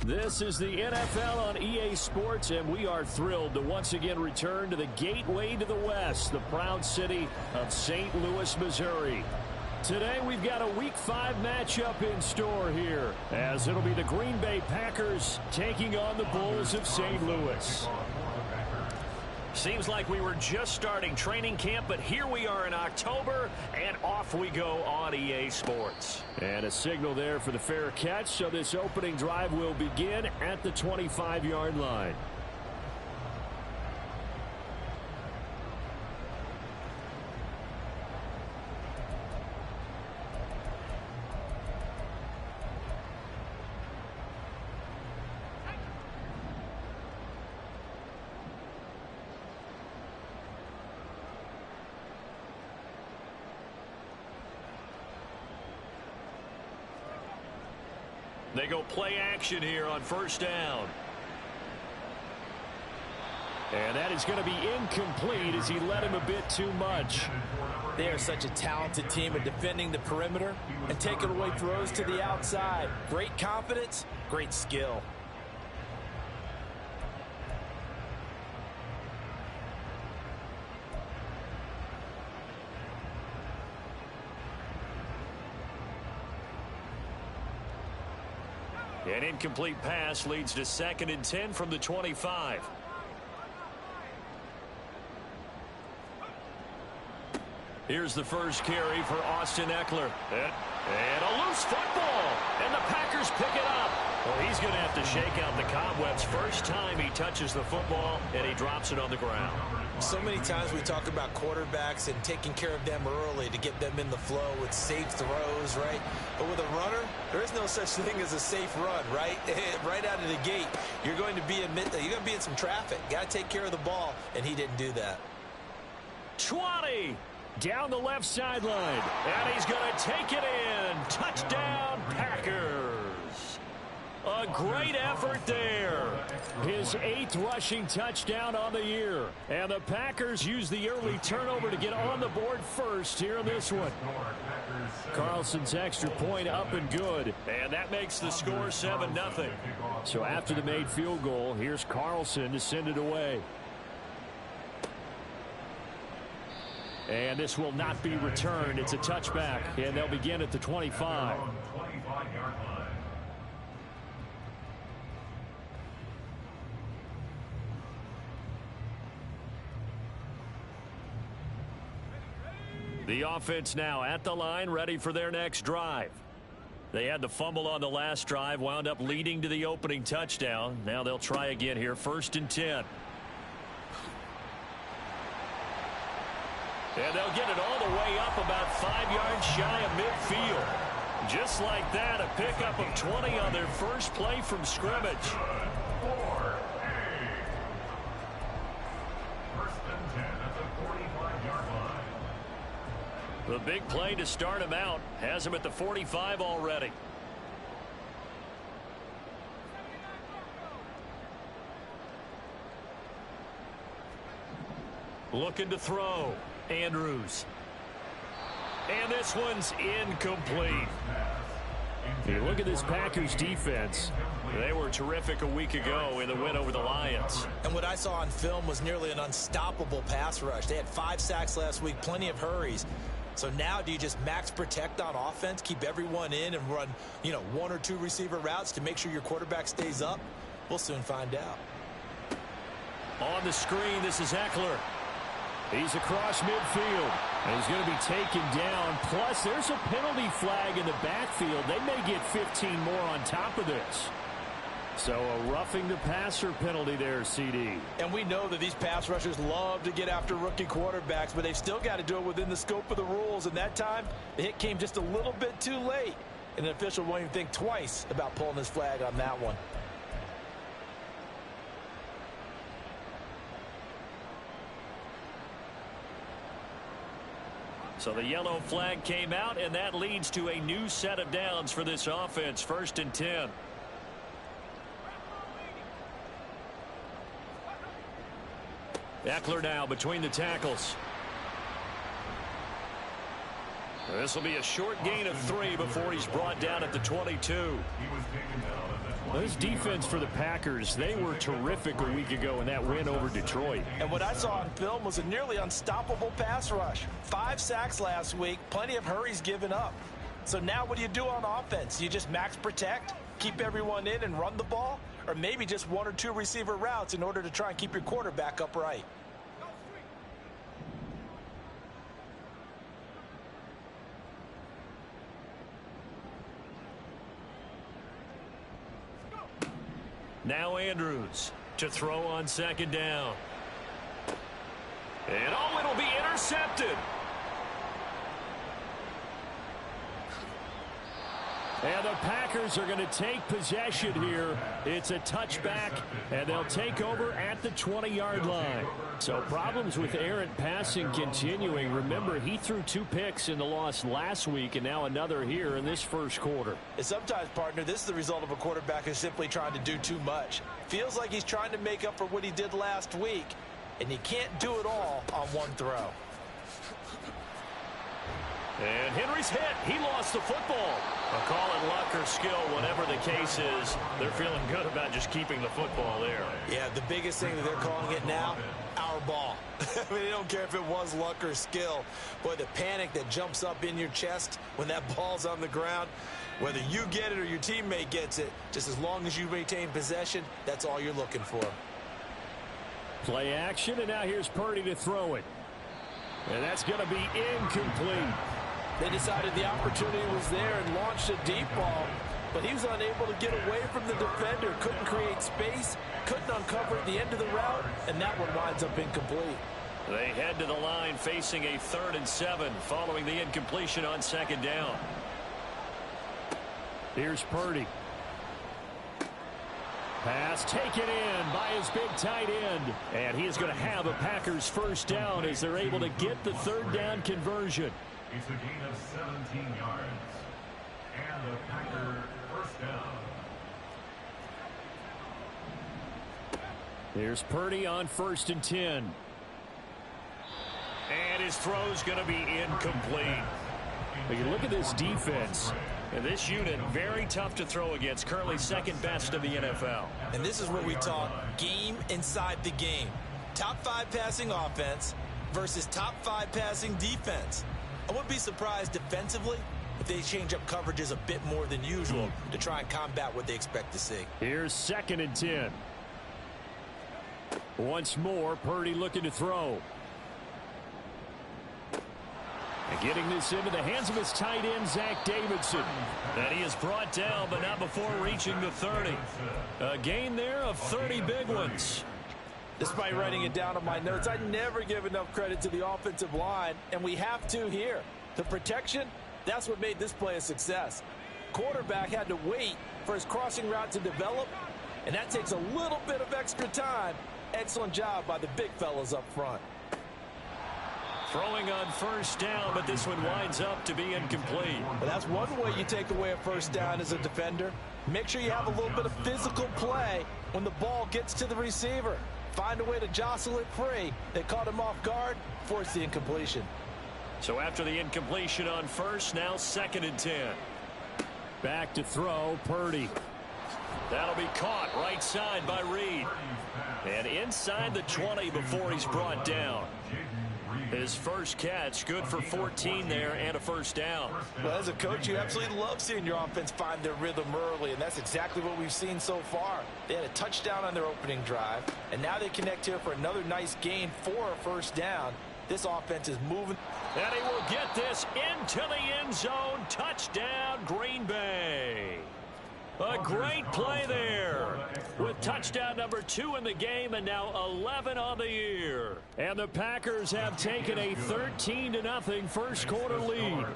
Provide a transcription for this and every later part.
This is the NFL on EA Sports, and we are thrilled to once again return to the gateway to the West, the proud city of St. Louis, Missouri. Today we've got a Week 5 matchup in store here, as it'll be the Green Bay Packers taking on the Bulls of St. Louis. Seems like we were just starting training camp, but here we are in October, and off we go on EA Sports. And a signal there for the fair catch, so this opening drive will begin at the 25-yard line. They go play action here on first down. And that is going to be incomplete as he led him a bit too much. They are such a talented team at defending the perimeter and taking away throws to the outside. Great confidence, great skill. An incomplete pass leads to 2nd and 10 from the 25. Here's the first carry for Austin Eckler. And a loose football. And the Packers pick it up. Well, he's going to have to shake out the cobwebs first time he touches the football, and he drops it on the ground. So many times we talk about quarterbacks and taking care of them early to get them in the flow with safe throws, right? But with a runner, there is no such thing as a safe run, right? Right out of the gate, you're going to be in some traffic. Got to take care of the ball, and he didn't do that. 20 down the left sideline, and he's going to take it in. Touchdown, Packers. A great effort there. His 8th rushing touchdown on the year. And the Packers use the early turnover to get on the board first here in this one. Carlson's extra point up and good. And that makes the score 7-0. So after the made field goal, here's Carlson to send it away. And this will not be returned. It's a touchback, and they'll begin at the 25. The offense now at the line, ready for their next drive. They had the fumble on the last drive, wound up leading to the opening touchdown. Now they'll try again here, 1st and 10. And they'll get it all the way up about 5 yards shy of midfield. Just like that, a pickup of 20 on their first play from scrimmage. The big play to start him out has him at the 45 already. Looking to throw. Andrews. And this one's incomplete. Hey, look at this Packers defense. They were terrific a week ago in the win over the Lions. And what I saw on film was nearly an unstoppable pass rush. They had 5 sacks last week, plenty of hurries. So now do you just max protect on offense, keep everyone in and run, 1 or 2 receiver routes to make sure your quarterback stays up? We'll soon find out. On the screen, this is Eckler. He's across midfield, and he's going to be taken down. Plus, there's a penalty flag in the backfield. They may get 15 more on top of this. So a roughing the passer penalty there, CD. And we know that these pass rushers love to get after rookie quarterbacks, but they've still got to do it within the scope of the rules. And that time, the hit came just a little bit too late. And the official won't even think twice about pulling his flag on that one. So the yellow flag came out, and that leads to a new set of downs for this offense. 1st and 10. Eckler now between the tackles. This will be a short gain of 3 before he's brought down at the 22. This defense for the Packers, they were terrific a week ago in that win over Detroit. And what I saw on film was a nearly unstoppable pass rush. 5 sacks last week, plenty of hurries given up. So now what do you do on offense? You just max protect, keep everyone in and run the ball? Or maybe just 1 or 2 receiver routes in order to try and keep your quarterback upright? Now Andrews to throw on second down. And oh, it'll be intercepted. And the Packers are going to take possession here. It's a touchback, and they'll take over at the 20-yard line. So problems with errant passing continuing. Remember, he threw 2 picks in the loss last week, and now another here in this first quarter. And sometimes, partner, this is the result of a quarterback who's simply trying to do too much. Feels like he's trying to make up for what he did last week, and you can't do it all on one throw. And Henry's hit. He lost the football. A call it luck or skill, whatever the case is. They're feeling good about just keeping the football there. Yeah, the biggest thing that they're calling it now, our ball. I mean, they don't care if it was luck or skill. Boy, the panic that jumps up in your chest when that ball's on the ground, whether you get it or your teammate gets it, just as long as you maintain possession, that's all you're looking for. Play action, and now here's Purdy to throw it. And that's going to be incomplete. They decided the opportunity was there and launched a deep ball, but he was unable to get away from the defender, couldn't create space, couldn't uncover the end of the route, and that one winds up incomplete. They head to the line facing a 3rd and 7 following the incompletion on second down. Here's Purdy. Pass taken in by his big tight end. And he is going to have a Packers first down as they're able to get the 3rd down conversion. It's a gain of 17 yards. And the Packer first down. Here's Purdy on 1st and 10. And his throw's going to be incomplete. But you look at this defense. And this unit, very tough to throw against. Currently 2nd best of the NFL. And this is what we talk game inside the game. Top 5 passing offense versus top 5 passing defense. I wouldn't be surprised defensively if they change up coverages a bit more than usual to try and combat what they expect to see. Here's 2nd and 10. Once more, Purdy looking to throw. And getting this into the hands of his tight end, Zach Davidson. And he is brought down, but not before reaching the 30. A gain there of 30 big ones. Despite writing it down on my notes, I never give enough credit to the offensive line, and we have to here. The protection, that's what made this play a success. Quarterback had to wait for his crossing route to develop, and that takes a little bit of extra time. Excellent job by the big fellas up front. Throwing on 1st down, but this one winds up to be incomplete. Well, that's one way you take away a 1st down as a defender. Make sure you have a little bit of physical play when the ball gets to the receiver. Find a way to jostle it free. They caught him off guard, forced the incompletion. So after the incompletion on 1st, now 2nd and 10. Back to throw, Purdy. That'll be caught right side by Reed. And inside the 20 before he's brought down. His first catch, good for 14 there and a 1st down. Well, as a coach, you absolutely love seeing your offense find their rhythm early, and that's exactly what we've seen so far. They had a touchdown on their opening drive, and now they connect here for another nice gain for a 1st down. This offense is moving. And he will get this into the end zone. Touchdown, Green Bay. A great play there with touchdown number 2 in the game and now 11 on the year. And the Packers have taken a 13-0 first quarter lead.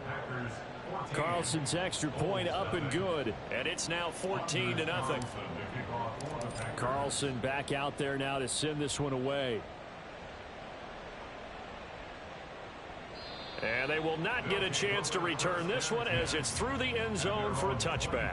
Carlson's extra point up and good. And it's now 14-0. Carlson back out there now to send this one away. And they will not get a chance to return this one as it's through the end zone for a touchback.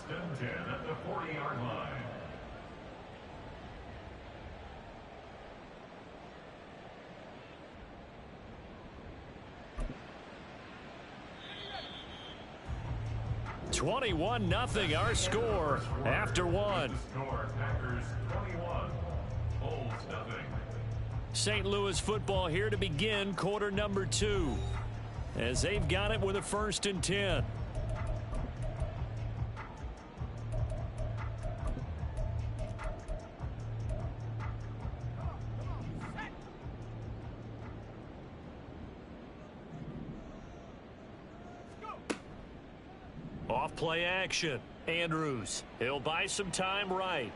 First and 10 at the 40-yard line. (21-0) our score after one. Score Packers 21, Bulls nothing. St. Louis football here to begin quarter number 2 as they've got it with a 1st and 10. Off play action. Andrews. He'll buy some time right.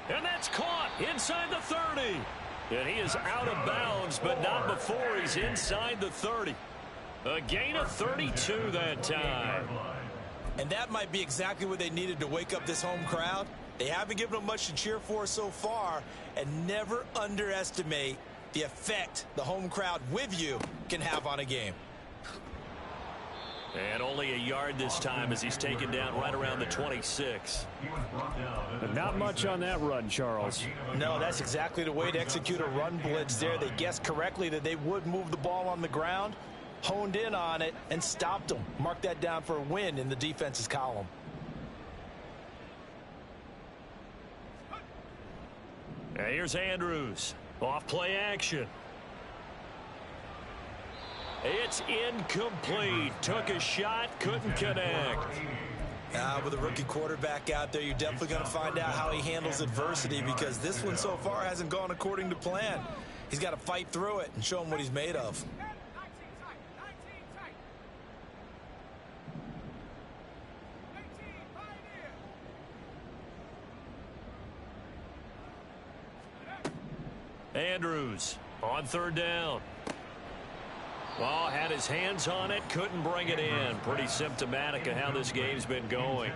And that's caught inside the 30. And he is out of bounds, but not before he's inside the 30. A gain of 32 that time. And that might be exactly what they needed to wake up this home crowd. They haven't given them much to cheer for so far, and never underestimate the effect the home crowd with you can have on a game. And only a yard this time as he's taken down right around the 26. But not much on that run, Charles. No, that's exactly the way to execute a run blitz there. They guessed correctly that they would move the ball on the ground, honed in on it, and stopped them. Mark that down for a win in the defense's column. And here's Andrews. Off play action. It's incomplete. Took a shot, couldn't connect. With a rookie quarterback out there, you're definitely going to find out how he handles adversity, because this one so far hasn't gone according to plan. He's got to fight through it and show him what he's made of. Andrews on 3rd down. Oh, had his hands on it, couldn't bring it in. Pretty symptomatic of how this game's been going.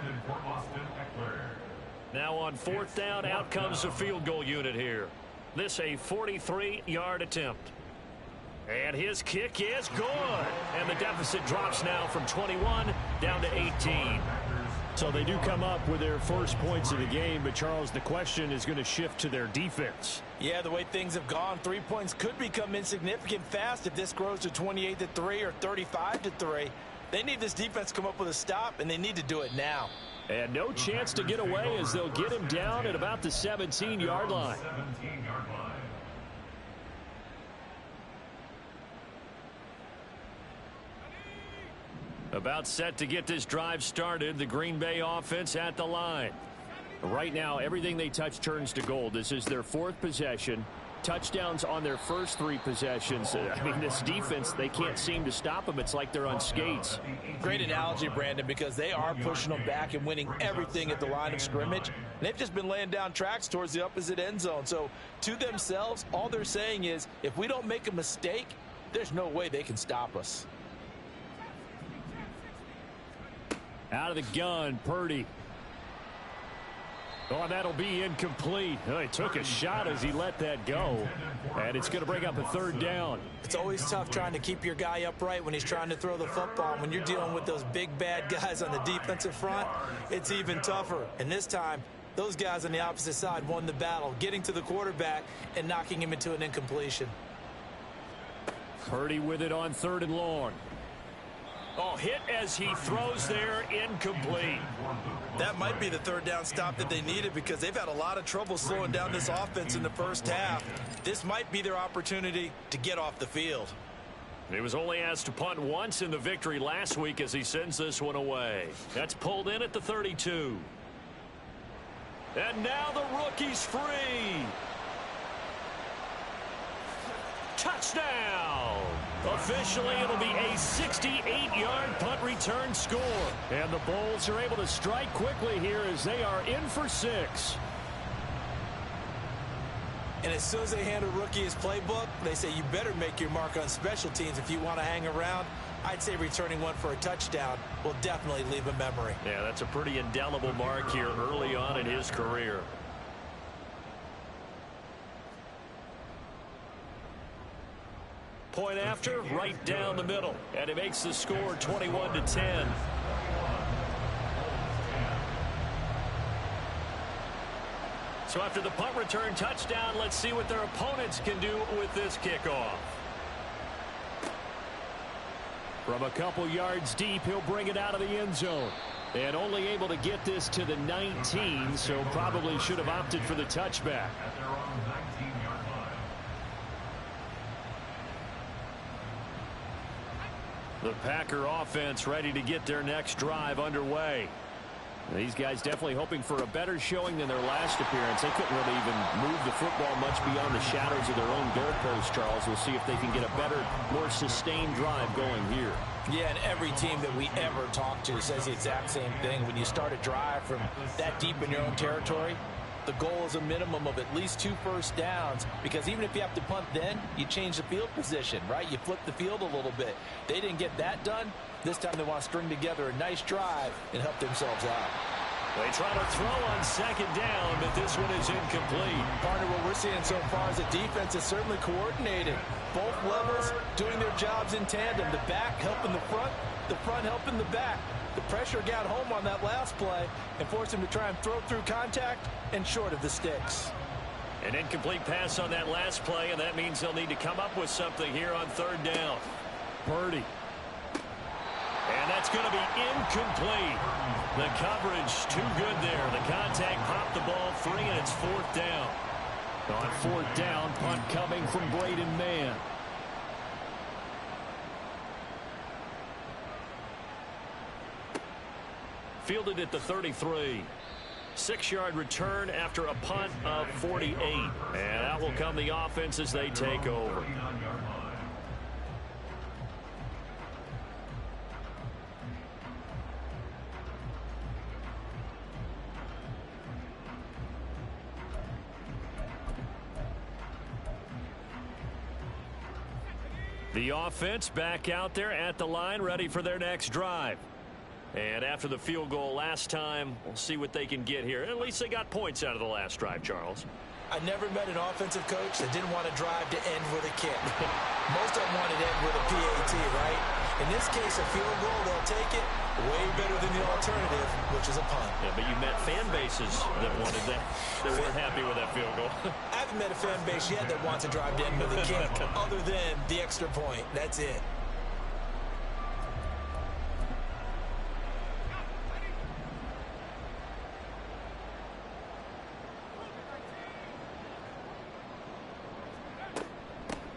Now on 4th down, out comes the field goal unit here. This a 43-yard attempt. And his kick is good. And the deficit drops now from 21 down to 18. So they do come up with their first points of the game, but Charles, the question is going to shift to their defense. Yeah, the way things have gone, 3 points could become insignificant fast if this grows to 28-3 or 35-3. They need this defense to come up with a stop, and they need to do it now. And no chance to get away as they'll get him down at about the 17-yard line. 17-yard line. About set to get this drive started. The Green Bay offense at the line. Right now, everything they touch turns to gold. This is their 4th possession. Touchdowns on their first 3 possessions. I mean, this defense, they can't seem to stop them. It's like they're on skates. Great analogy, Brandon, because they are pushing them back and winning everything at the line of scrimmage. And they've just been laying down tracks towards the opposite end zone. So, to themselves, all they're saying is, if we don't make a mistake, there's no way they can stop us. Out of the gun, Purdy. Oh, that'll be incomplete. Oh, he took a shot as he let that go. And it's going to bring up a 3rd down. It's always tough trying to keep your guy upright when he's trying to throw the football. When you're dealing with those big, bad guys on the defensive front, it's even tougher. And this time, those guys on the opposite side won the battle, getting to the quarterback and knocking him into an incompletion. Purdy with it on 3rd and long. Oh, hit as he throws there, incomplete. That might be the 3rd down stop that they needed, because they've had a lot of trouble slowing down this offense in the first half. This might be their opportunity to get off the field. He was only asked to punt once in the victory last week as he sends this one away. That's pulled in at the 32. And now the rookie's free. Touchdown! Officially, it'll be a 68-yard punt return score. And the Bulls are able to strike quickly here as they are in for 6. And as soon as they hand a rookie his playbook, they say you better make your mark on special teams if you want to hang around. I'd say returning one for a touchdown will definitely leave a memory. Yeah, that's a pretty indelible mark here early on in his career. Point after, right down the middle. And it makes the score 21-10. So after the punt return touchdown, let's see what their opponents can do with this kickoff. From a couple yards deep, he'll bring it out of the end zone. And only able to get this to the 19, so probably should have opted for the touchback. At their own 19-yard line. The Packer offense ready to get their next drive underway. These guys definitely hoping for a better showing than their last appearance. They couldn't really even move the football much beyond the shadows of their own goalpost, Charles. We'll see if they can get a better, more sustained drive going here. Yeah, and every team that we ever talk to says the exact same thing. When you start a drive from that deep in your own territory, the goal is a minimum of at least 2 first downs, because even if you have to punt then, you change the field position, right? You flip the field a little bit. They didn't get that done. This time they want to string together a nice drive and help themselves out. They try to throw on second down, but this one is incomplete. Partner, what we're seeing so far is the defense is certainly coordinated. Both levels doing their jobs in tandem. The back helping the front helping the back. The pressure got home on that last play and forced him to try and throw through contact and short of the sticks. An incomplete pass on that last play, and that means they'll need to come up with something here on third down. Purdy. And that's going to be incomplete. The coverage too good there. The contact popped the ball free, and it's fourth down. On fourth down, punt coming from Braden Mann. Fielded at the 33. 6-yard return after a punt of 48. And out will come the offense as they take over. The offense back out there at the line, ready for their next drive. And after the field goal last time, we'll see what they can get here. At least they got points out of the last drive, Charles. I never met an offensive coach that didn't want to drive to end with a kick. Most of them wanted to end with a PAT, right? In this case, a field goal, they'll take it. Way better than the alternative, which is a punt. Yeah, but you met fan bases that wanted that. They weren't happy with that field goal. I haven't met a fan base yet that wants to drive to end with a kick, other than the extra point. That's it.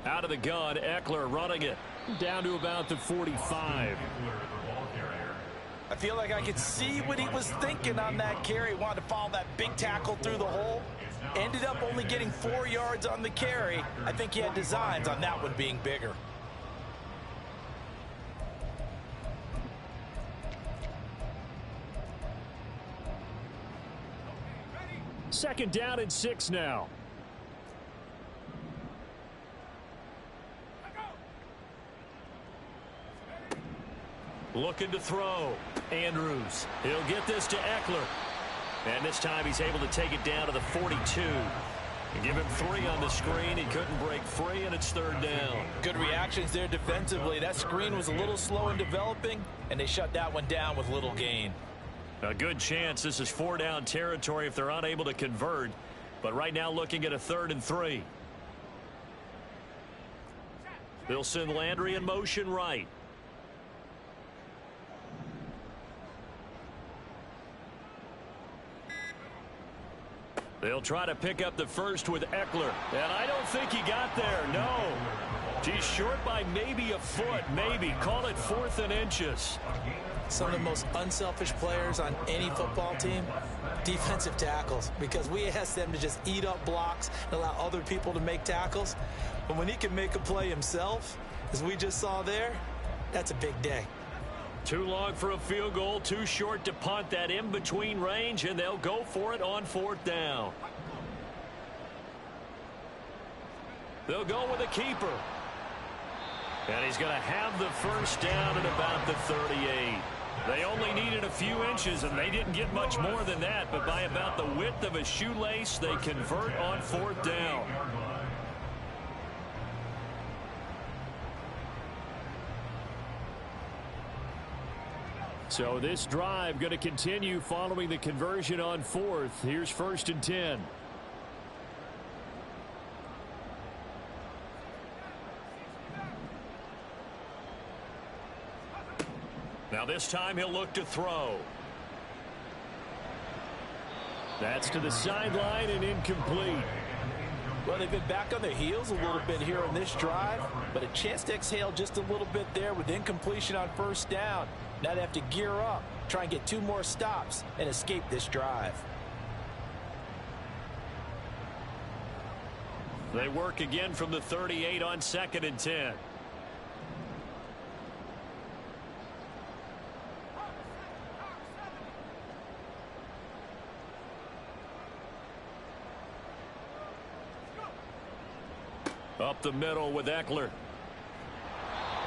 Out of the gun, Eckler running it. Down to about the 45. I feel like I could see what he was thinking on that carry. Wanted to follow that big tackle through the hole. Ended up only getting 4 yards on the carry. I think he had designs on that one being bigger. Second down and 6 now. Looking to throw. Andrews. He'll get this to Eckler. And this time he's able to take it down to the 42. And give him 3 on the screen. He couldn't break free, and it's third down. Good reactions there defensively. That screen was a little slow in developing, and they shut that one down with little gain. A good chance this is 4-down territory if they're unable to convert. But right now looking at a 3rd and 3. They'll send Landry in motion right. They'll try to pick up the first with Eckler. And I don't think he got there. No. He's short by maybe a foot. Maybe. Call it 4th and inches. Some of the most unselfish players on any football team, defensive tackles, because we ask them to just eat up blocks and allow other people to make tackles. But when he can make a play himself, as we just saw there, that's a big day. Too long for a field goal, too short to punt. That in-between range, and they'll go for it on 4th down. They'll go with a keeper. And he's going to have the first down at about the 38. They only needed a few inches, and they didn't get much more than that. But by about the width of a shoelace, they convert on 4th down. So this drive going to continue following the conversion on 4th. Here's 1st and 10. Now this time he'll look to throw. That's to the sideline and incomplete. Well, they've been back on their heels a little bit here on this drive, but a chance to exhale just a little bit there with incompletion on first down. Now they have to gear up, try and get 2 more stops, and escape this drive. They work again from the 38 on 2nd and 10. Up the middle with Eckler.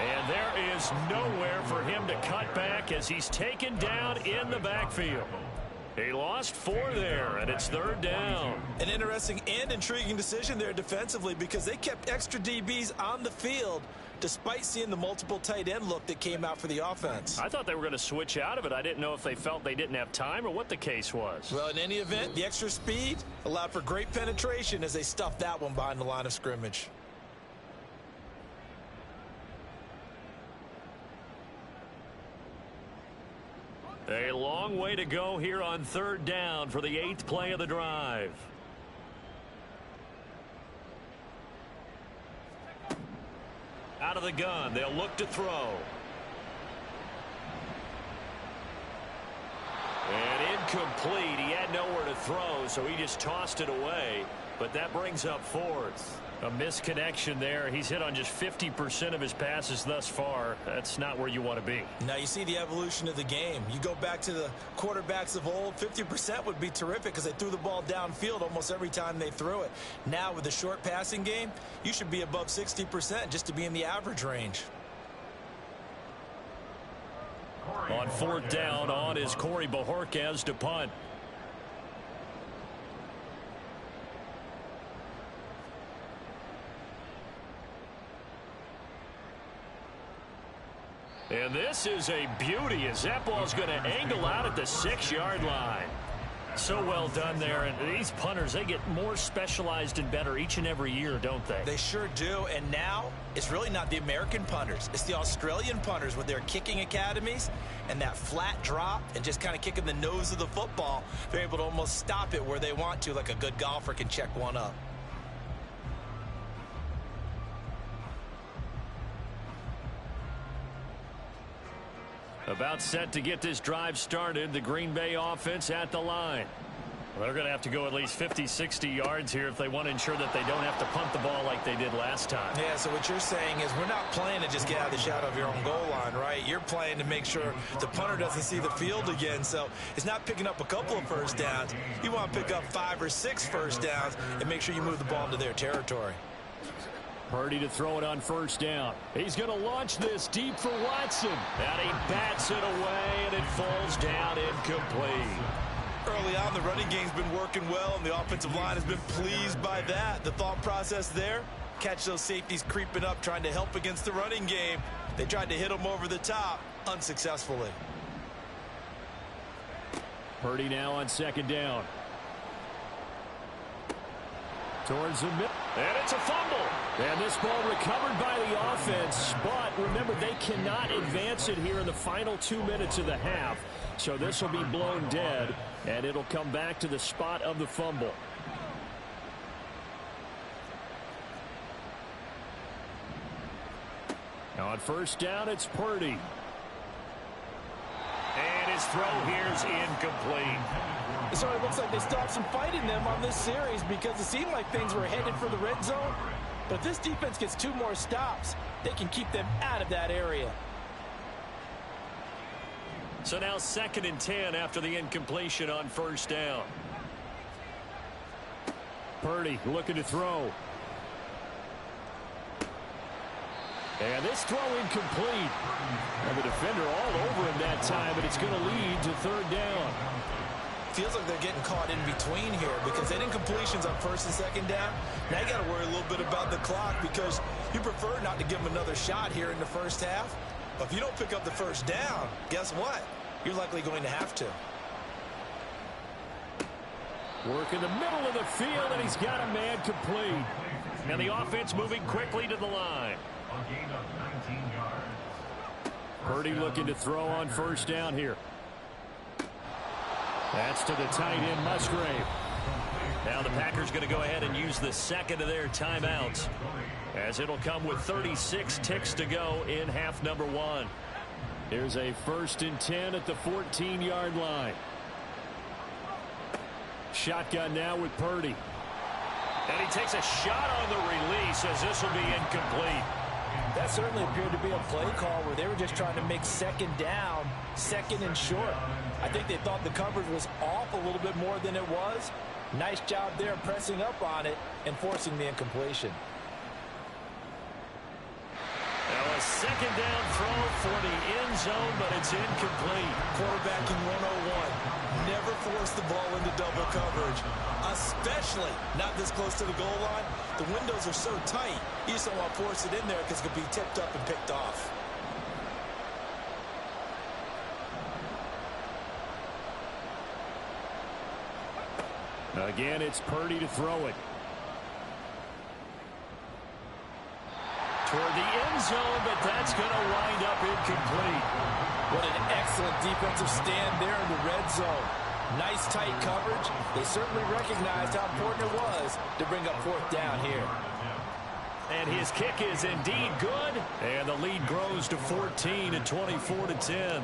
And there is nowhere for him to cut back as he's taken down in the backfield. He lost 4 there, and it's 3rd down. An interesting and intriguing decision there defensively because they kept extra DBs on the field despite seeing the multiple tight end look that came out for the offense. I thought they were going to switch out of it. I didn't know if they felt they didn't have time or what the case was. Well, in any event, the extra speed allowed for great penetration as they stuffed that one behind the line of scrimmage. A long way to go here on 3rd down for the 8th play of the drive. Out of the gun, they'll look to throw. And incomplete. He had nowhere to throw, so he just tossed it away. But that brings up 4th. A misconnection there. He's hit on just 50% of his passes thus far. That's not where you want to be. Now you see the evolution of the game. You go back to the quarterbacks of old, 50% would be terrific because they threw the ball downfield almost every time they threw it. Now with the short passing game, you should be above 60% just to be in the average range. On 4th down, on is Corey Bojorquez to punt. And this is a beauty as that ball's going to angle out at the 6-yard line. So well done there. And these punters, they get more specialized and better each and every year, don't they? They sure do. And now it's really not the American punters. It's the Australian punters with their kicking academies and that flat drop and just kind of kicking the nose of the football. They're able to almost stop it where they want to, like a good golfer can check one up. About set to get this drive started. The Green Bay offense at the line. Well, they're going to have to go at least 50, 60 yards here if they want to ensure that they don't have to punt the ball like they did last time. Yeah, so what you're saying is we're not playing to just get out of the shadow of your own goal line, right? You're playing to make sure the punter doesn't see the field again. So it's not picking up a couple of first downs. You want to pick up 5 or 6 first downs and make sure you move the ball into their territory. Purdy to throw it on 1st down. He's going to launch this deep for Watson. And he bats it away, and it falls down incomplete. Early on, the running game's been working well, and the offensive line has been pleased by that. The thought process there, catch those safeties creeping up, trying to help against the running game. They tried to hit them over the top, unsuccessfully. Purdy now on 2nd down. Towards the middle. And it's a fumble. And this ball recovered by the offense. But remember, they cannot advance it here in the final 2 minutes of the half. So this will be blown dead, and it'll come back to the spot of the fumble. Now on 1st down, it's Purdy. And his throw here is incomplete. So it looks like they stopped some fight in them on this series because it seemed like things were headed for the red zone. But if this defense gets 2 more stops, they can keep them out of that area. So now 2nd and 10 after the incompletion on 1st down. Purdy looking to throw. And this throw incomplete. And the defender all over him that time, but it's going to lead to 3rd down. Feels like they're getting caught in between here because they didn't incompletions on 1st and 2nd down. Now you got to worry a little bit about the clock because you prefer not to give them another shot here in the 1st half. But if you don't pick up the 1st down, guess what? You're likely going to have to. Work in the middle of the field, and he's got a man complete. And the offense moving quickly to the line. A gain of 19 yards. Purdy looking to throw on first down here. That's to the tight end, Musgrave. Now the Packers going to go ahead and use the second of their timeouts, as it'll come with 36 ticks to go in half number one. Here's a 1st and 10 at the 14-yard line. Shotgun now with Purdy. And he takes a shot on the release, as this will be incomplete. That certainly appeared to be a play call where they were just trying to make second down, second and short. I think they thought the coverage was off a little bit more than it was. Nice job there pressing up on it and forcing the incompletion. Now a second down throw for the end zone, but it's incomplete. Quarterbacking 101. Never force the ball into double coverage, especially not this close to the goal line. The windows are so tight, you just don't want to force it in there because it could be tipped up and picked off. Again, it's Purdy to throw it. Toward the end zone, but that's going to wind up incomplete. What an excellent defensive stand there in the red zone. Nice tight coverage. They certainly recognized how important it was to bring up fourth down here. And his kick is indeed good. And the lead grows to 14 at 24-10.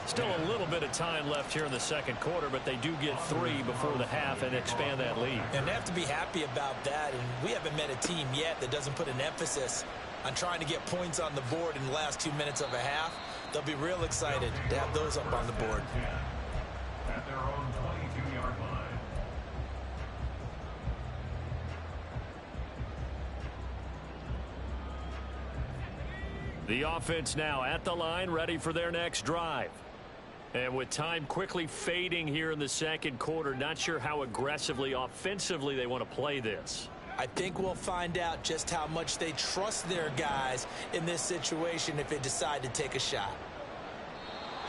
Still a little bit of time left here in the second quarter, but they do get 3 before the half and expand that lead. And they have to be happy about that. And we haven't met a team yet that doesn't put an emphasis on trying to get points on the board in the last 2 minutes of a half. They'll be real excited to have those up on the board. At their own 22-yard line. The offense now at the line, ready for their next drive. And with time quickly fading here in the second quarter, not sure how aggressively, offensively they want to play this. I think we'll find out just how much they trust their guys in this situation if they decide to take a shot.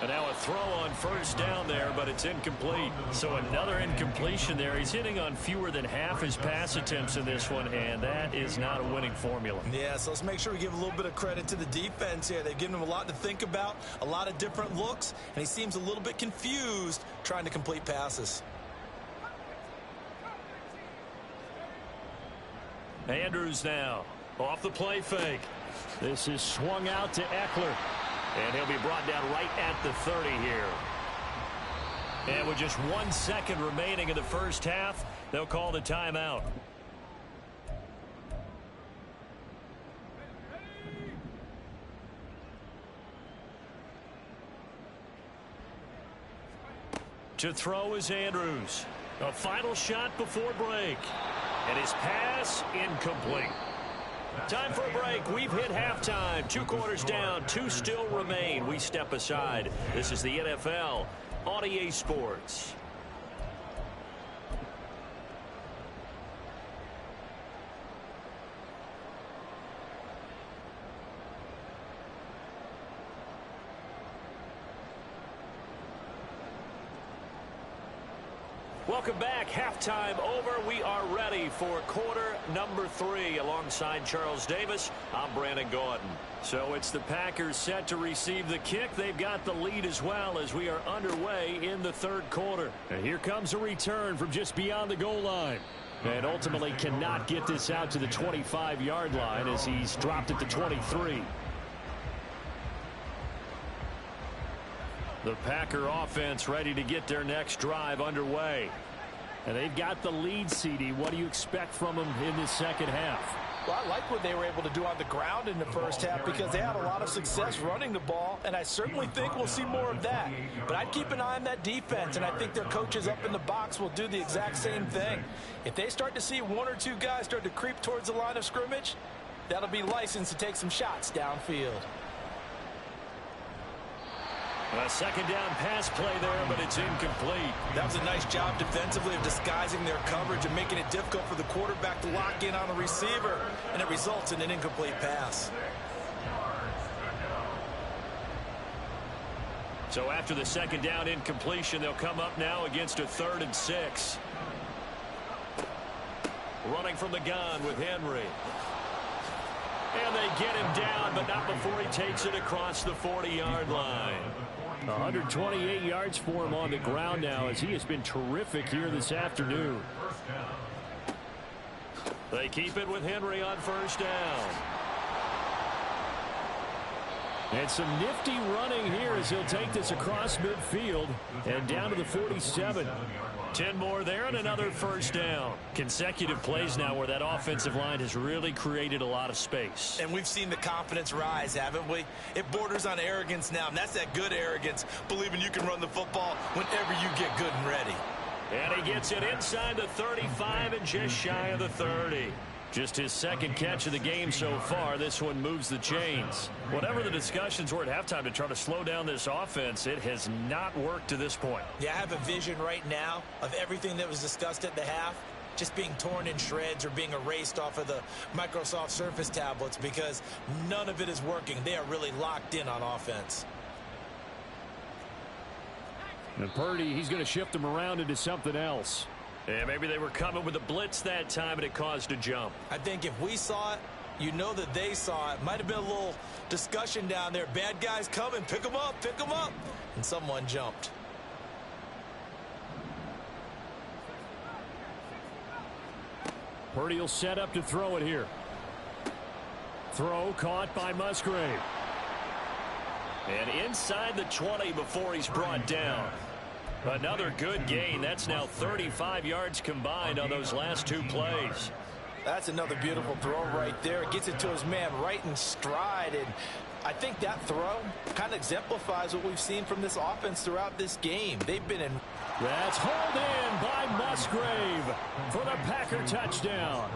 And now a throw on first down there, but it's incomplete. So another incompletion there. He's hitting on fewer than half his pass attempts in this one, and that is not a winning formula. Yeah, so let's make sure we give a little bit of credit to the defense here. They've given him a lot to think about, a lot of different looks, and he seems a little bit confused trying to complete passes. Andrews now off the play fake. This is swung out to Eckler. And he'll be brought down right at the 30 here. And with just 1 second remaining in the first half, they'll call the timeout. To throw is Andrews. A final shot before break. And his pass incomplete. Time for a break. We've hit halftime. 2 quarters down. 2 still remain. We step aside. This is the NFL on EA Sports. Welcome back. Halftime over. We are ready for quarter number 3. Alongside Charles Davis, I'm Brandon Gordon. So it's the Packers set to receive the kick. They've got the lead as well as we are underway in the third quarter. And here comes a return from just beyond the goal line. And ultimately cannot get this out to the 25-yard line as he's dropped at the 23. The Packer offense ready to get their next drive underway. And they've got the lead, CD. What do you expect from them in this second half? Well, I like what they were able to do on the ground in the first half because they had a lot of success running the ball, and I certainly think we'll see more of that. But I'd keep an eye on that defense, and I think their coaches up in the box will do the exact same thing. If they start to see 1 or 2 guys start to creep towards the line of scrimmage, that'll be licensed to take some shots downfield. A second down pass play there, but it's incomplete. That was a nice job defensively of disguising their coverage and making it difficult for the quarterback to lock in on the receiver, and it results in an incomplete pass. So after the second down incompletion, they'll come up now against a 3rd and 6. Running from the gun with Henry. And they get him down, but not before he takes it across the 40-yard line. 128 yards for him on the ground now, as he has been terrific here this afternoon. They keep it with Henry on first down. And some nifty running here as he'll take this across midfield and down to the 47. 10 more there and another first down. Consecutive plays now where that offensive line has really created a lot of space. And we've seen the confidence rise, haven't we? It borders on arrogance now, and that's that good arrogance, believing you can run the football whenever you get good and ready. And he gets it inside the 35 and just shy of the 30. Just his second catch of the game so far. This one moves the chains. Whatever the discussions were at halftime to try to slow down this offense, it has not worked to this point. Yeah, I have a vision right now of everything that was discussed at the half just being torn in shreds or being erased off of the Microsoft Surface tablets because none of it is working. They are really locked in on offense. And Purdy, he's going to shift them around into something else. Yeah, maybe they were coming with a blitz that time and it caused a jump. I think if we saw it, you know that they saw it. Might have been a little discussion down there. Bad guys coming. Pick them up. Pick them up. And someone jumped. Purdy will set up to throw it here. Throw caught by Musgrave. And inside the 20 before he's brought down. Another good gain. That's now 35 yards combined on those last two plays. That's another beautiful throw right there. It gets it to his man right in stride. And I think that throw kind of exemplifies what we've seen from this offense throughout this game. They've been in. That's hauled in by Musgrave for the Packer touchdown.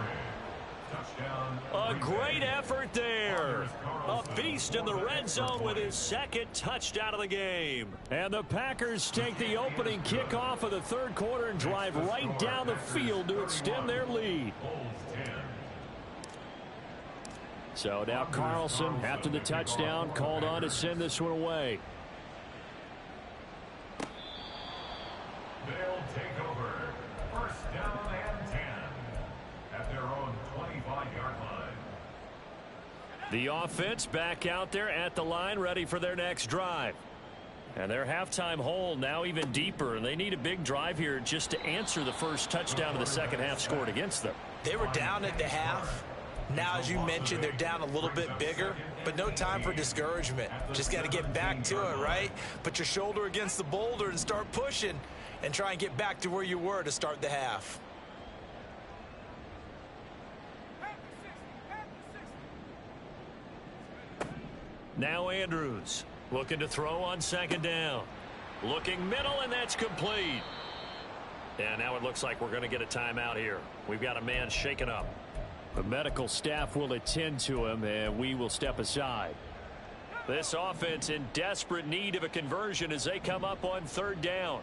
A great effort there. A beast in the red zone with his second touchdown of the game. And the Packers take the opening kickoff of the third quarter and drive right down the field to extend their lead. So now Carlson, after the touchdown, called on to send this one away. They'll take over. First down and 10 at their own 25-yard line. The offense back out there at the line, ready for their next drive. And their halftime hole now even deeper, and they need a big drive here just to answer the first touchdown of the second half scored against them. They were down at the half. Now, as you mentioned, they're down a little bit bigger, but no time for discouragement. Just got to get back to it, right? Put your shoulder against the boulder and start pushing and try and get back to where you were to start the half. Now Andrews looking to throw on second down. Looking middle, and that's complete. And now it looks like we're going to get a timeout here. We've got a man shaken up. The medical staff will attend to him, and we will step aside. This offense in desperate need of a conversion as they come up on third down.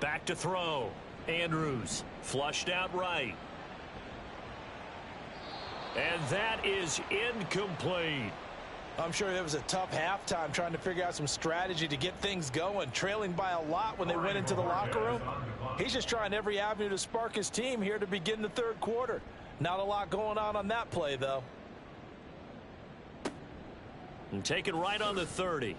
Back to throw. Andrews flushed out right. And that is incomplete. I'm sure it was a tough halftime trying to figure out some strategy to get things going, trailing by a lot when they went into the locker room. He's just trying every avenue to spark his team here to begin the third quarter. Not a lot going on that play, though. And taken right on the 30.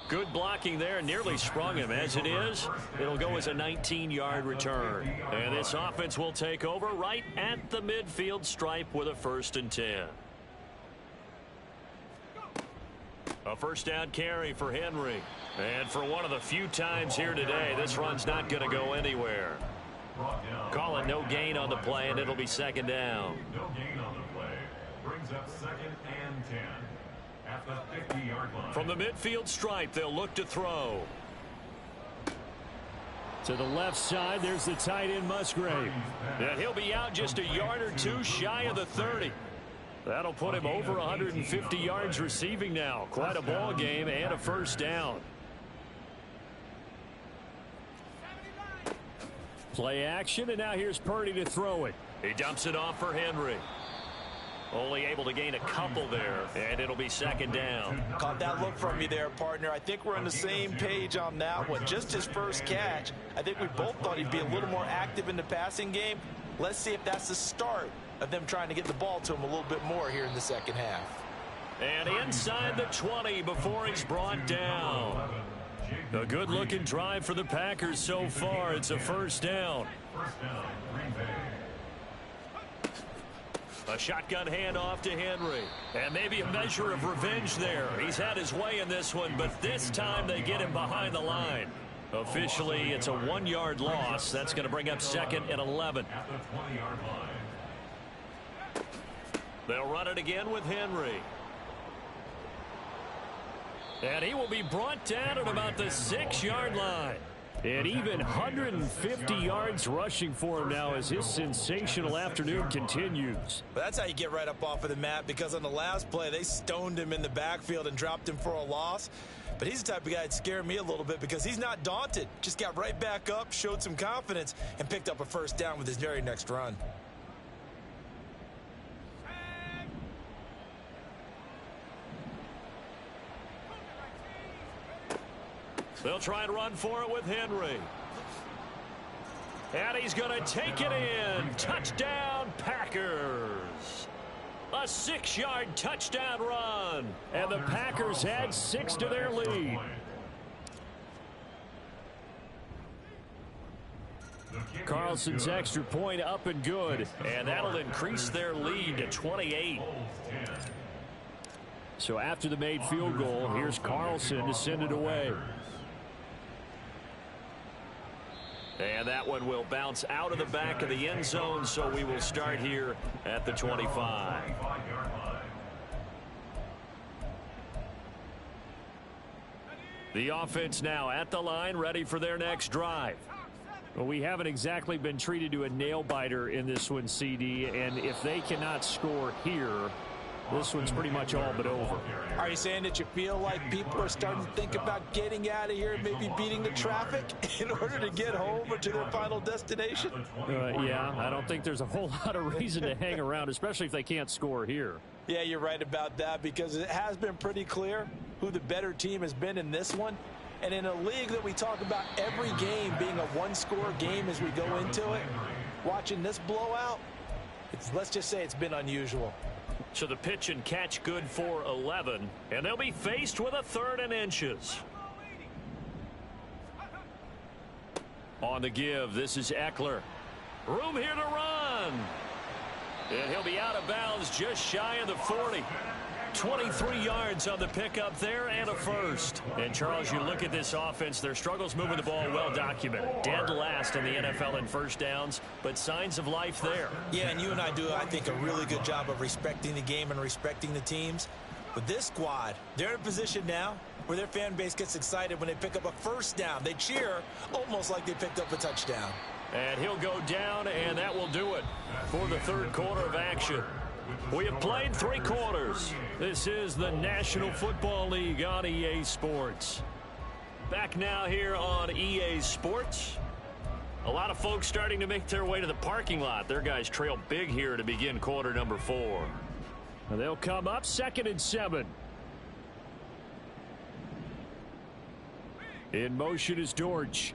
Good blocking there, nearly sprung him. As it is, it'll go as a 19-yard return. And this offense will take over right at the midfield stripe with a 1st and 10. A first down carry for Henry. And for one of the few times here today, this run's not going to go anywhere. Call it no gain on the play, and it'll be second down. No gain on the play. Brings up 2nd and 10. At the 50-yard line. From the midfield stripe, they'll look to throw. To the left side, there's the tight end Musgrave. And he'll be out just a yard or two shy of the 30. That'll put him over 150 yards receiving now. Quite a ball game and a first down. Play action, and now here's Purdy to throw it. He dumps it off for Henry. Only able to gain a couple there, and it'll be second down. Caught that look from you there, partner. I think we're on the same page on that one. Just his first catch. I think we both thought he'd be a little more active in the passing game. Let's see if that's the start of them trying to get the ball to him a little bit more here in the second half. And inside the 20 before he's brought down. A good-looking drive for the Packers so far. It's a first down. Green Bay. A shotgun handoff to Henry. And maybe a measure of revenge there. He's had his way in this one, but this time they get him behind the line. Officially, it's a 1-yard loss. That's going to bring up second and 11. At the 20-yard line. They'll run it again with Henry. And he will be brought down at about the 6-yard line. And even 150 yards rushing for him now as his sensational afternoon continues. But that's how you get right up off of the mat, because on the last play, they stoned him in the backfield and dropped him for a loss. But he's the type of guy that scared me a little bit because he's not daunted. Just got right back up, showed some confidence, and picked up a first down with his very next run. They'll try and run for it with Henry. And he's going to take it in. Touchdown, Packers. A 6-yard touchdown run. And the Packers add 6 to their lead. Carlson's extra point up and good. And that'll increase their lead to 28. So after the made field goal, here's Carlson to send it away. And that one will bounce out of the back of the end zone, so we will start here at the 25. The offense now at the line, ready for their next drive. Well, we haven't exactly been treated to a nail-biter in this one, CD, and if they cannot score here, this one's pretty much all but over. Are you saying that you feel like people are starting to think about getting out of here and maybe beating the traffic in order to get home or to their final destination? Yeah, I don't think there's a whole lot of reason to hang around, especially if they can't score here. Yeah, you're right about that, because it has been pretty clear who the better team has been in this one. And in a league that we talk about every game being a one-score game as we go into it, watching this blowout, let's just say it's been unusual. So the pitch and catch good for 11, and they'll be faced with a 3rd and inches. On the give, this is Eckler. Room here to run. And he'll be out of bounds just shy of the 40. 23 yards on the pickup there and a first. And Charles, you look at this offense, their struggles moving the ball well documented. Dead last in the NFL in first downs, but signs of life there. Yeah, and you and I do, I think, a really good job of respecting the game and respecting the teams. But this squad, they're in a position now where their fan base gets excited when they pick up a first down. They cheer almost like they picked up a touchdown. And he'll go down, and that will do it for the 3rd quarter of action. We have played 3 quarters. This is the National Football League on EA Sports. Back now here on EA Sports. A lot of folks starting to make their way to the parking lot. Their guys trail big here to begin quarter number 4. And they'll come up 2nd and 7. In motion is Dortch.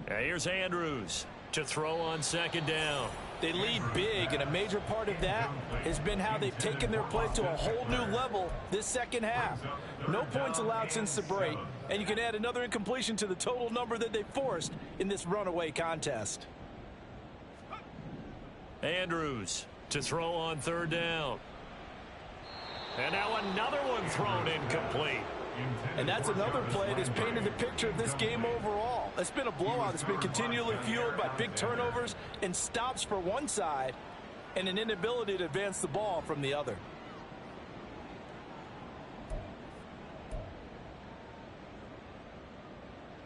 Now here's Andrews to throw on 2nd down. They lead big, and a major part of that has been how they've taken their play to a whole new level this second half. No points allowed since the break, and you can add another incompletion to the total number that they forced in this runaway contest. Andrews to throw on 3rd down. And now another one thrown incomplete. And that's another play that's painted the picture of this game overall. It's been a blowout that's been continually fueled by big turnovers and stops for one side and an inability to advance the ball from the other.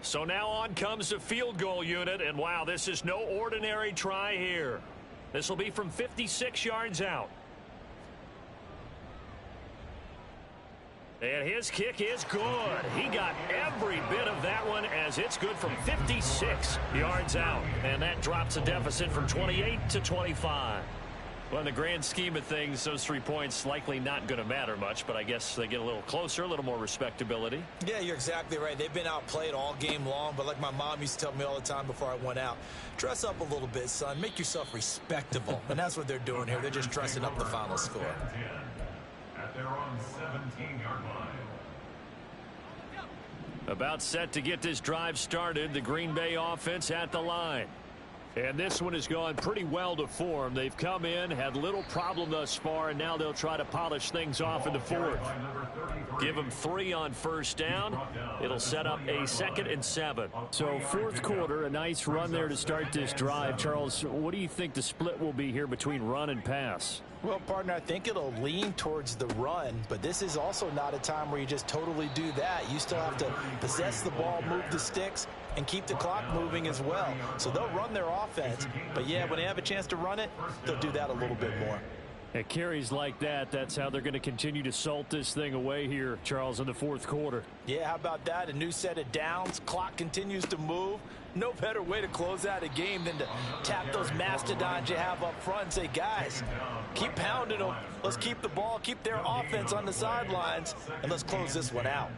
So now on comes the field goal unit, and wow, this is no ordinary try here. This will be from 56 yards out. And his kick is good. He got every bit of that one as it's good from 56 yards out. And that drops the deficit from 28 to 25. Well, in the grand scheme of things, those 3 points likely not going to matter much, but I guess they get a little closer, a little more respectability. Yeah, you're exactly right. They've been outplayed all game long, but like my mom used to tell me all the time before I went out, dress up a little bit, son. Make yourself respectable. And that's what they're doing here. They're just dressing up the final score. At their own 17-yard line. About set to get this drive started, the Green Bay offense at the line. And this one has gone pretty well to form. They've come in, had little problem thus far, and now they'll try to polish things off in the fourth. Give them 3 on first down. It'll set up a 2nd and 7. So fourth quarter, a nice run there to start this drive. Charles, what do you think the split will be here between run and pass? Well, partner, I think it'll lean towards the run, but this is also not a time where you just totally do that. You still have to possess the ball, move the sticks, and keep the clock moving as well. So they'll run their offense, but yeah, when they have a chance to run it, they'll do that a little bit more. At carries like that, that's how they're going to continue to salt this thing away here, Charles, in the fourth quarter. Yeah, how about that? A new set of downs. Clock continues to move. No better way to close out a game than to tap those mastodons you have up front and say, guys, keep pounding them. Let's keep the ball, keep their offense on the sidelines, and let's close this one out.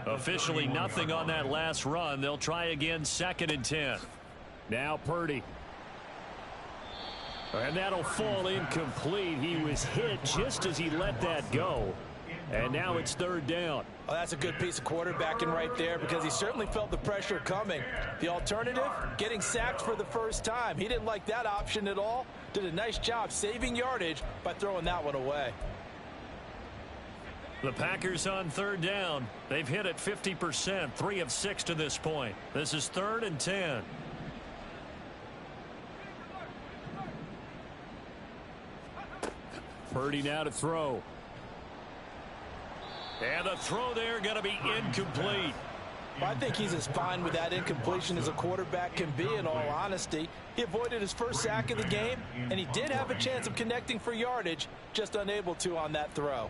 Officially nothing on that last run. They'll try again, 2nd and 10. Now Purdy. And that'll fall incomplete. He was hit just as he let that go. And now it's 3rd down. Well, that's a good piece of quarterbacking right there because he certainly felt the pressure coming. The alternative, getting sacked for the first time. He didn't like that option at all. Did a nice job saving yardage by throwing that one away. The Packers on 3rd down. They've hit it 50%, 3 of 6 to this point. This is 3rd and 10. Purdy now to throw. And the throw there going to be incomplete. Well, I think he's as fine with that incompletion as a quarterback can be, in all honesty. He avoided his first sack of the game, and he did have a chance of connecting for yardage, just unable to on that throw.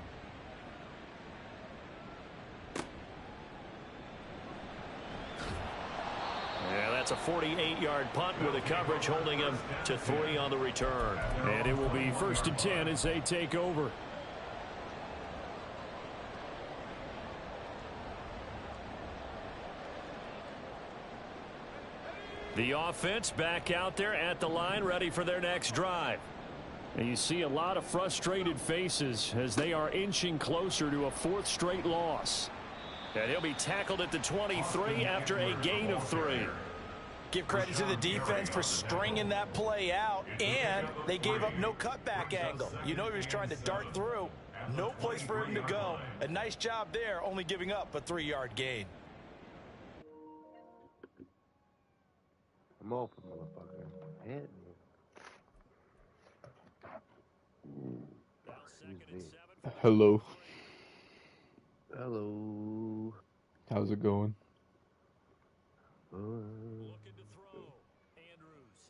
Yeah, that's a 48-yard punt with a coverage holding him to 3 on the return. And it will be 1st and 10 as they take over. The offense back out there at the line, ready for their next drive. And you see a lot of frustrated faces as they are inching closer to a 4th straight loss. And he'll be tackled at the 23 after a gain of 3. Give credit to the defense for stringing that play out, and they gave up no cutback angle. You know he was trying to dart through. No place for him to go. A nice job there, only giving up a 3-yard gain. I'm open, motherfucker. Hit me. Hello. Hello. How's it going? Looking to throw. Andrews.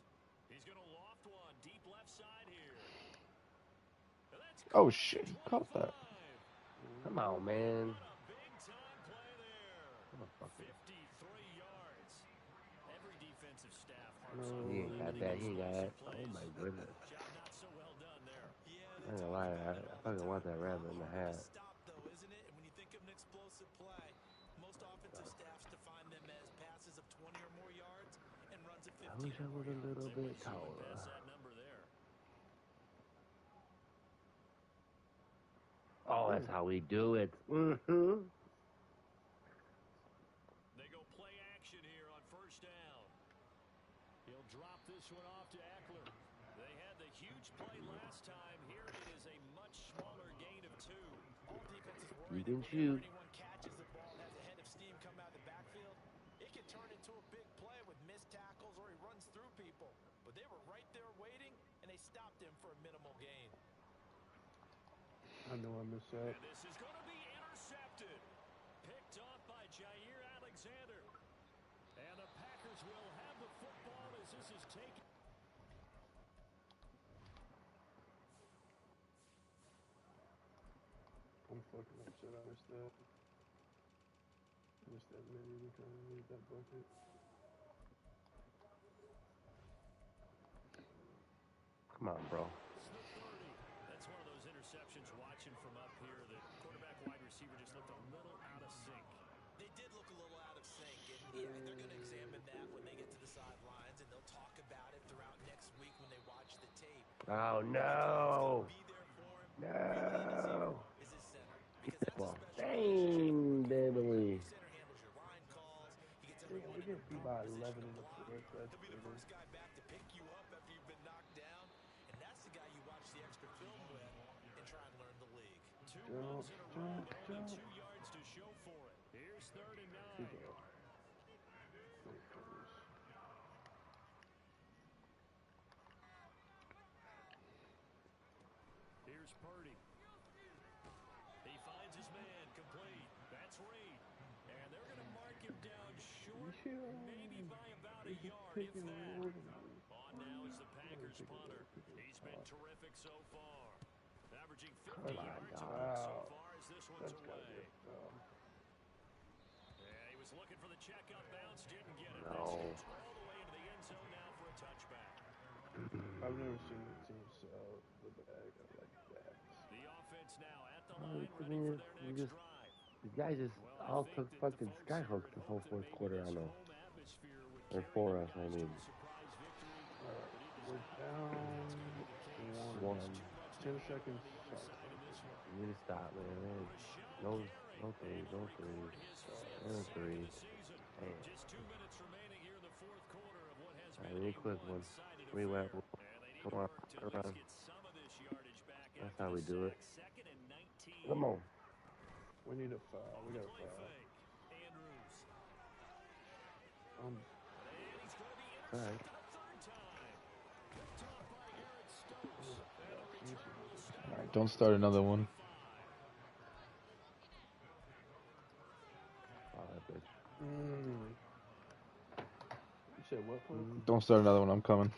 He's going to loft one deep left side here. Oh shit, you caught that. Come on, man. Big time play there. 53 yards. Every defensive staff He ain't got that. He ain't got that. Oh my goodness. job not so well done there. I ain't gonna lie. I fucking want that rabbit in the hat. Stop, though, isn't it? And when you think of an explosive play, most offensive staffs define them as passes of 20 or more yards and runs of 15. I wish I was a little bit taller. That's that number there. Oh, that's how we do it. They go play action here on 1st down. He'll drop this one off to Eckler. They had the huge play last time. Here it is a much smaller gain of 2. All defenses You worry can that shoot. whenever anyone catches the ball and has a head of steam come out of the backfield, it can turn into a big play with missed tackles or he runs through people. But they were right there waiting, and they stopped him for a minimal gain. I know I missed that. And this is going to be intercepted. Picked off by Jair Alexander. And the Packers will have the football as this is taken. Oh I'm fucking upset. I missed that. Missed that menu. We kind of need that bucket. Come on, bro. That's one of those interceptions watching from up here. The quarterback wide receiver just looked a little out of sync. They did look a little out of sync, and yeah, they're going to examine that when they get to the sidelines, and they'll talk about it throughout next week when they watch the tape. Oh, no. No. Is his center. Get Because the that's a ball. special Dang, Beverly. center handles your line calls. He gets Damn, everyone we in get a beat good by position 11 to in the block. fourth. That's He'll be the bitter. first guy back to pick you up after you've been knocked down, and that's the guy you watch the extra film with and try and learn the league. Two runs in a row, but only 2 yards to show for it. Here's 3rd and 9. Good job. Here's Purdy. He finds his man, complete. That's Reed. And they're going to mark him down short, maybe by about a yard, if that. On now is the Packers punter. He's been terrific so far. Averaging 50 yards a week so far as this one's away. Yeah, he was looking for the checkup bounce, didn't get it. No. This goes all the way into the end zone now for a touchback. I've never seen the team sell the bag like that. The offense now at the line, ready for their next drive. These guys just all took fucking skyhooks the whole fourth quarter on us. Or for us, I mean. We're down 1. 10 seconds. You need to stop, man. No threes. No threes. Hey. Just 2 minutes remaining here in the fourth quarter of what has All been right, real quick one. Rewind. Come on. That's how we do it. Come on. We need a foul. We got a foul. All right. Alright, don't start another one. Oh, that bitch. You said what, please? Don't start another one. I'm coming.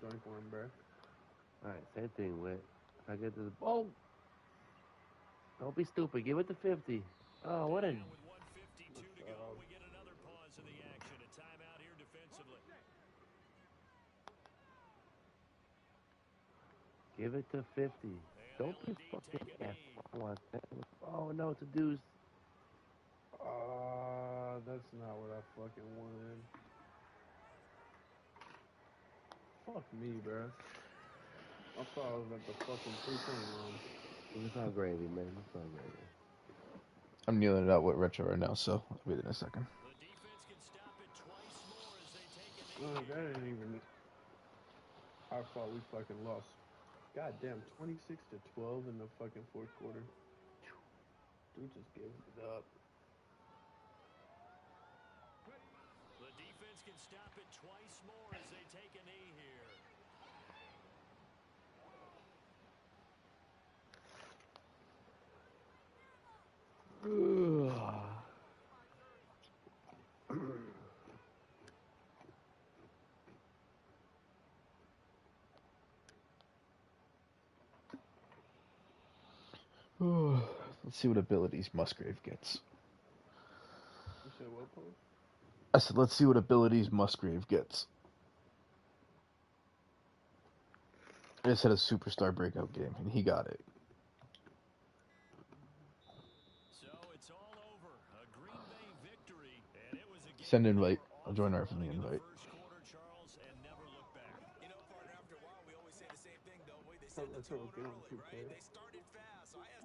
Doink one, bro. All right, same thing, Whit. If I get to the ball, don't be stupid. Give it to 50. Oh, what a... With 1:52 to go, we get another pause in the action. A timeout here defensively. Give it to 50. Don't be fucking ass. Oh, no, it's a deuce. That's not what I fucking wanted. Fuck me, bro. I thought I was at the fucking 3-point line. It's all gravy, man. It's all gravy. I'm kneeling it out with Retro right now, so I'll be there in a second. The defense can stop it twice more as they take an That ain't even our fault. We fucking lost. Goddamn, 26-12 in the fucking fourth quarter. Dude just gave it up. The defense can stop it twice more as they take a knee here. Let's see what abilities Musgrave gets. You said what, Paul? I said, let's see what abilities Musgrave gets. I just had a superstar breakout game, and he got it. So it's all over. A Green Bay victory, and it was a game. Send invite. I'll join her from the invite. First quarter, Charles, and never look back. You know, partner, after a while, we always say the same thing, don't we? They said the tone early, right? They started fast, so I asked